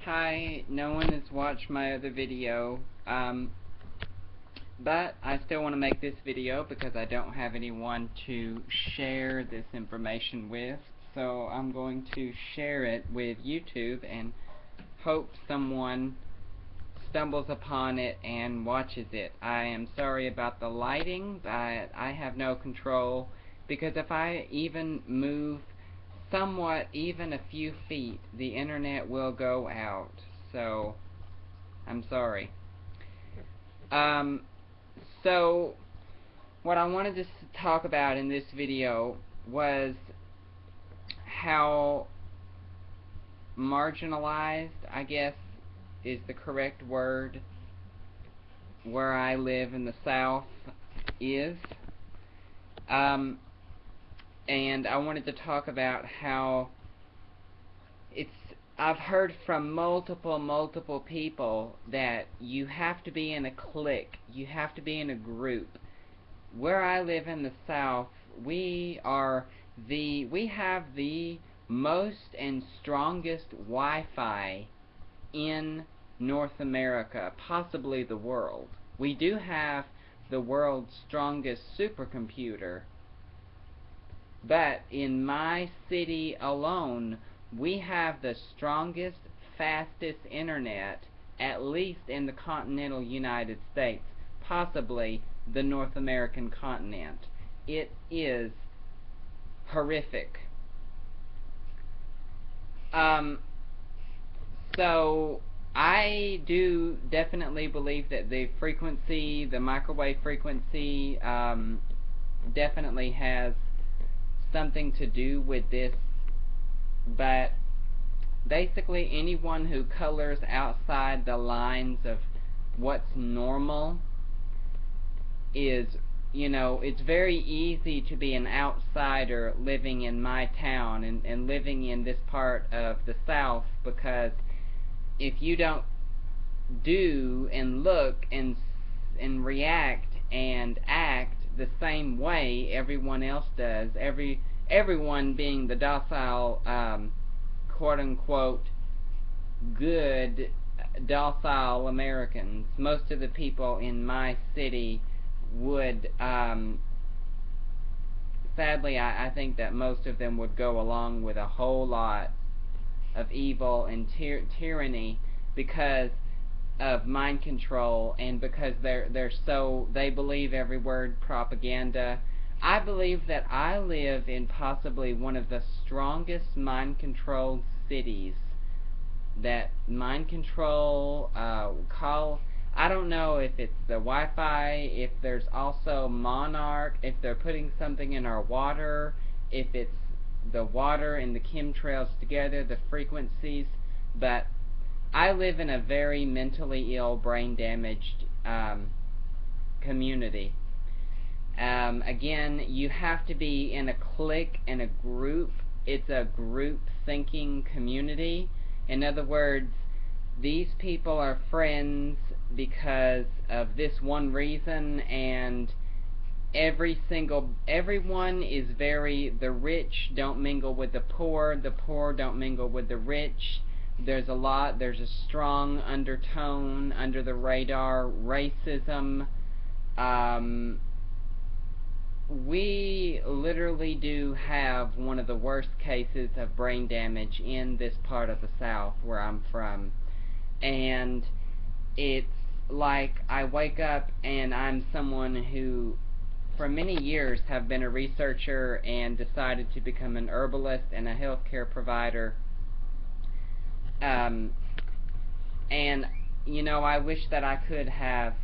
Hi, no one has watched my other video, but I still want to make this video because I don't have anyone to share this information with, so I'm going to share it with YouTube and hope someone stumbles upon it and watches it. I am sorry about the lighting, but I have no control, because if I even move somewhat, even a few feet, the internet will go out. So I'm sorry. So what I wanted to talk about in this video was how marginalized, I guess is the correct word, where I live in the South is. And I wanted to talk about how I've heard from multiple people that you have to be in a clique, you have to be in a group. Where I live in the South, we have the most and strongest Wi-Fi in North America, possibly the world. We do have the world's strongest supercomputer, but in my city alone, we have the strongest, fastest internet, at least in the continental United States, possibly the North American continent. It is horrific. So I do definitely believe that the frequency, the microwave frequency, definitely has something to do with this, but basically anyone who colors outside the lines of what's normal is, it's very easy to be an outsider living in my town and living in this part of the South, because if you don't do and look and react and act the same way everyone else does, everyone being the docile, quote-unquote, good, docile Americans, most of the people in my city would, sadly, I think that most of them would go along with a whole lot of evil and tyranny because of mind control, and because they believe every word propaganda. I believe that I live in possibly one of the strongest mind controlled cities. That mind control, I don't know if it's the Wi-Fi, if there's also Monarch, if they're putting something in our water, if it's the water and the chemtrails together, the frequencies, but I live in a very mentally ill, brain damaged community. Again, you have to be in a clique, in a group. It's a group thinking community. In other words, these people are friends because of this one reason, and everyone is the rich don't mingle with the poor don't mingle with the rich. There's a strong undertone, under the radar racism. We literally do have one of the worst cases of brain damage in this part of the South where I'm from. And it's like I wake up and I'm someone who for many years have been a researcher and decided to become an herbalist and a healthcare provider. And I wish that I could have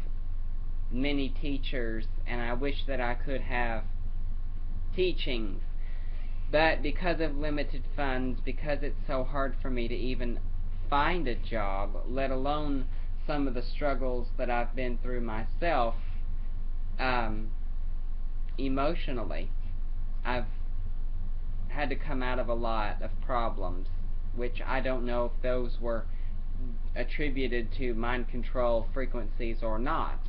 many teachers, and I wish that I could have teachings, but because of limited funds, because it's so hard for me to even find a job, let alone some of the struggles that I've been through myself, emotionally, I've had to come out of a lot of problems, which I don't know if those were attributed to mind control frequencies or not.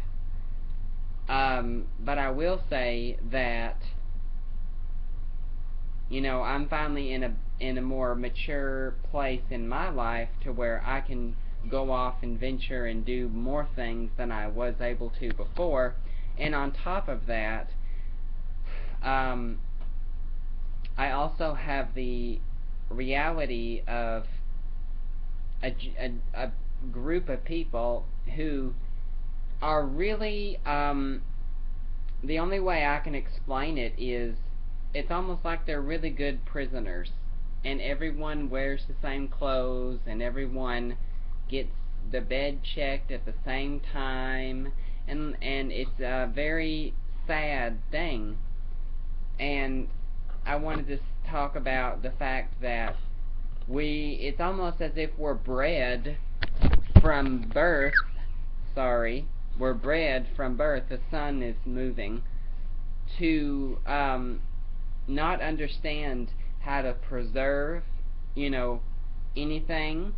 But I will say that, I'm finally in in a more mature place in my life to where I can go off and venture and do more things than I was able to before. And on top of that, I also have the reality of a group of people who are really, the only way I can explain it is it's almost like they're really good prisoners, and everyone wears the same clothes, and everyone gets the bed checked at the same time, and it's a very sad thing. And I wanted to talk about the fact that it's almost as if we're bred from birth, we're bred from birth, the sun is moving, to not understand how to preserve, anything.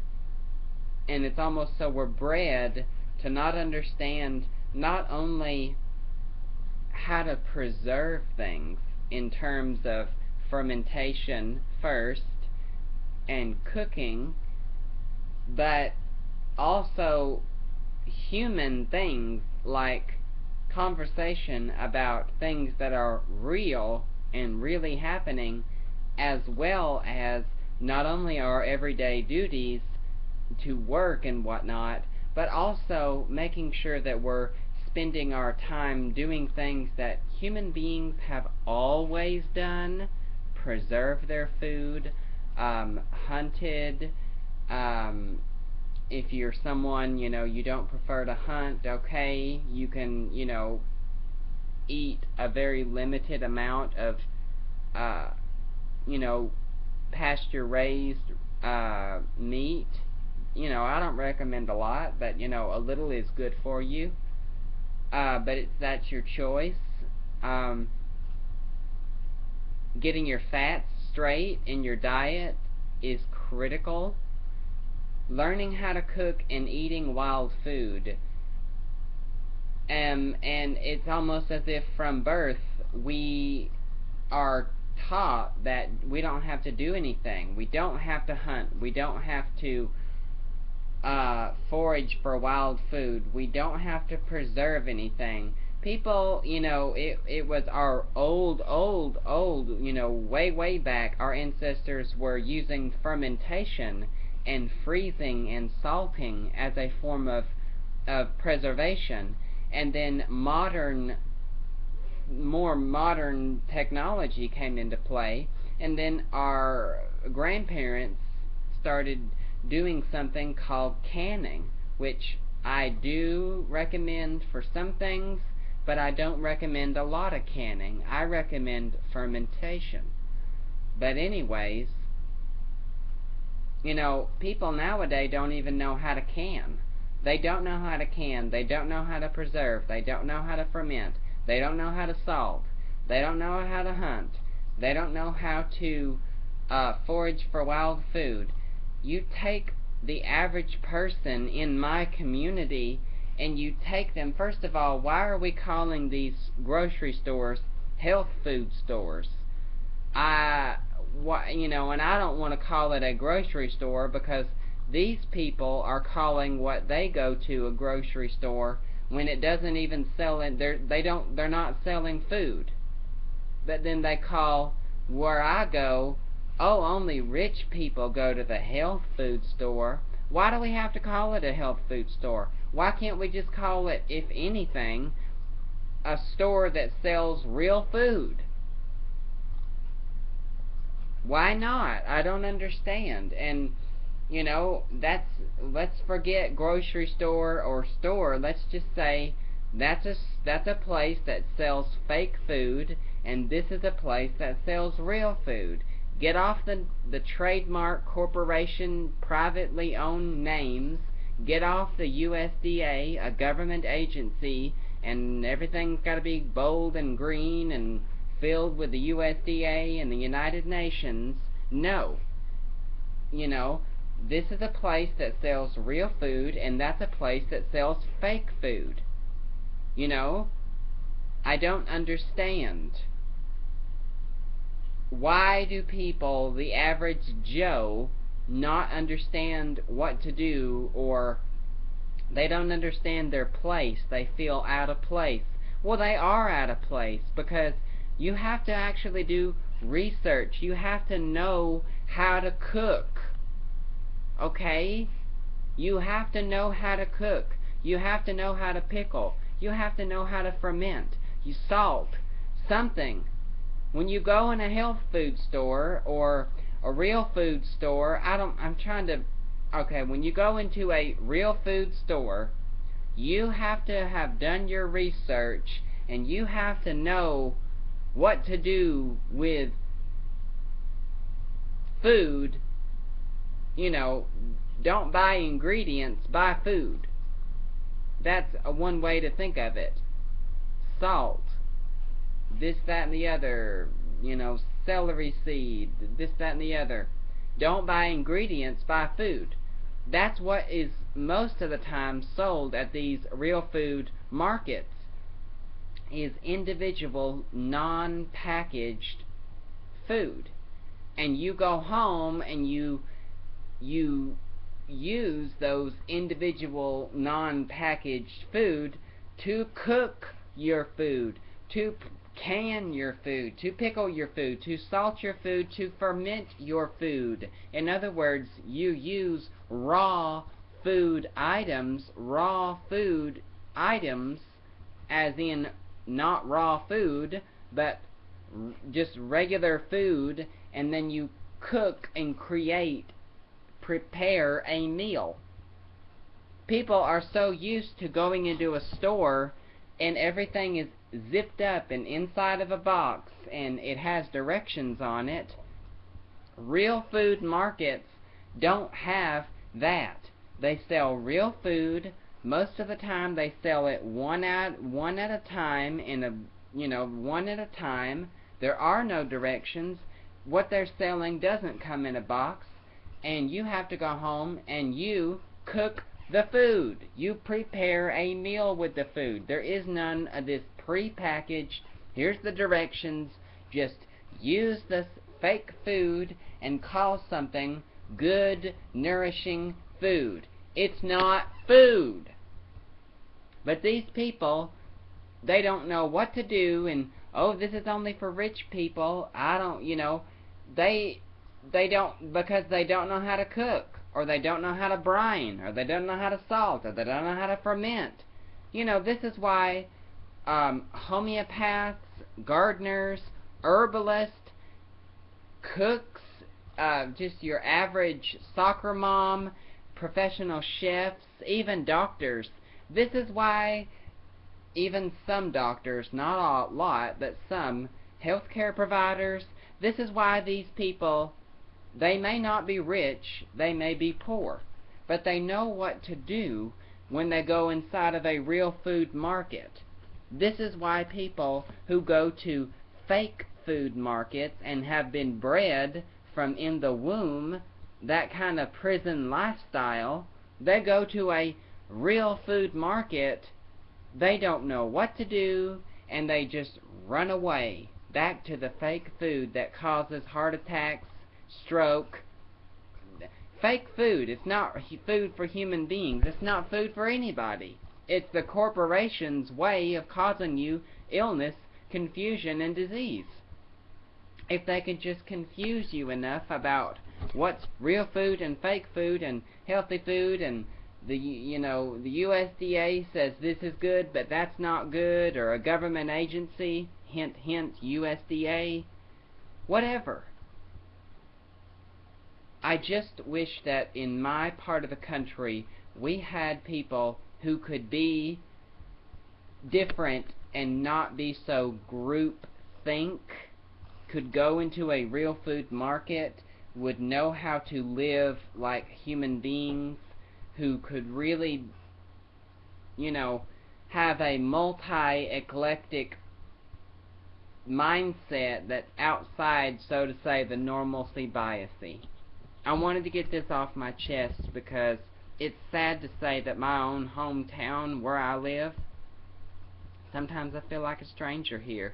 And it's almost so we're bred to not understand not only how to preserve things in terms of fermentation first and cooking, but also human things like conversation about things that are real and really happening, as well as not only our everyday duties to work and whatnot, but also making sure that we're spending our time doing things that human beings have always done: preserve their food, hunted. If you're someone, you don't prefer to hunt, okay, you can, eat a very limited amount of, pasture-raised meat. I don't recommend a lot, but, a little is good for you. But that's your choice. Getting your fats straight in your diet is critical. Learning how to cook and eating wild food. And it's almost as if from birth we are taught that we don't have to do anything. We don't have to hunt. We don't have to forage for wild food. We don't have to preserve anything. People, it was our old, way back, our ancestors were using fermentation and freezing and salting as a form of preservation. And then more modern technology came into play, and then our grandparents started doing something called canning, which I do recommend for some things, but I don't recommend a lot of canning. I recommend fermentation. But anyways, people nowadays don't even know how to can. They don't know how to can. They don't know how to preserve. They don't know how to ferment. They don't know how to salt. They don't know how to hunt. They don't know how to forage for wild food. You take the average person in my community and you take them, first of all, why are we calling these grocery stores health food stores? And I don't want to call it a grocery store, because these people are calling what they go to a grocery store when it doesn't even sell it. They're not selling food. But then they call where I go, oh, only rich people go to the health food store. Why do we have to call it a health food store? Why can't we just call it, if anything, a store that sells real food? Why not? I don't understand. And let's forget grocery store or store. Let's just say that's a place that sells fake food, and this is a place that sells real food. Get off the trademark corporation privately owned names. Get off the USDA, a government agency, and everything's got to be bold and green and filled with the USDA and the United Nations. No. This is a place that sells real food, and that's a place that sells fake food. I don't understand. why do people, the average Joe, not understand what to do, or they don't understand their place? They feel out of place. Well, they are out of place because you have to actually do research. You have to know how to cook. Okay? You have to know how to cook. You have to know how to pickle. You have to know how to ferment. You salt something. When you go in a health food store or a real food store, when you go into a real food store, you have to have done your research, and you have to know what to do with food. Don't buy ingredients, buy food. That's one way to think of it. Salt, this, that, and the other, celery seed, this, that, and the other. Don't buy ingredients, buy food. That's what is most of the time sold at these real food markets, is individual non-packaged food. And you go home and you use those individual non-packaged food to cook your food, to can your food, to pickle your food, to salt your food, to ferment your food. In other words, you use raw food items, as in not raw food, but just regular food, and then you cook and prepare a meal. People are so used to going into a store and everything is zipped up and inside of a box and it has directions on it. Real food markets don't have that. They sell real food. Most of the time they sell it one at a time, one at a time. There are no directions. What they're selling doesn't come in a box, and you have to go home and you cook the food. You prepare a meal with the food. There is none of this pre-packaged, here's the directions, just use this fake food and call something good, nourishing food. It's not food. But these people, they don't know what to do, and this is only for rich people. They don't, because they don't know how to cook, or they don't know how to brine, or they don't know how to salt, or they don't know how to ferment. This is why homeopaths, gardeners, herbalists, cooks, just your average soccer mom, professional chefs, even doctors. This is why even some doctors, not a lot, but some healthcare providers, this is why these people, they may not be rich, they may be poor, but they know what to do when they go inside of a real food market. This is why people who go to fake food markets and have been bred from in the womb, that kind of prison lifestyle, they go to a real food market, they don't know what to do, and they just run away back to the fake food that causes heart attacks, stroke. Fake food, it's not food for human beings, it's not food for anybody. It's the corporation's way of causing you illness, confusion, and disease. If they could just confuse you enough about what's real food and fake food and healthy food, and the USDA says this is good but that's not good, or a government agency, hint hint USDA, whatever. I just wish that in my part of the country we had people who could be different and not be so group think, could go into a real food market, would know how to live like human beings, who could really, have a multi-eclectic mindset that's outside, so to say, the normalcy biasy. I wanted to get this off my chest because it's sad to say that my own hometown, where I live, sometimes I feel like a stranger here.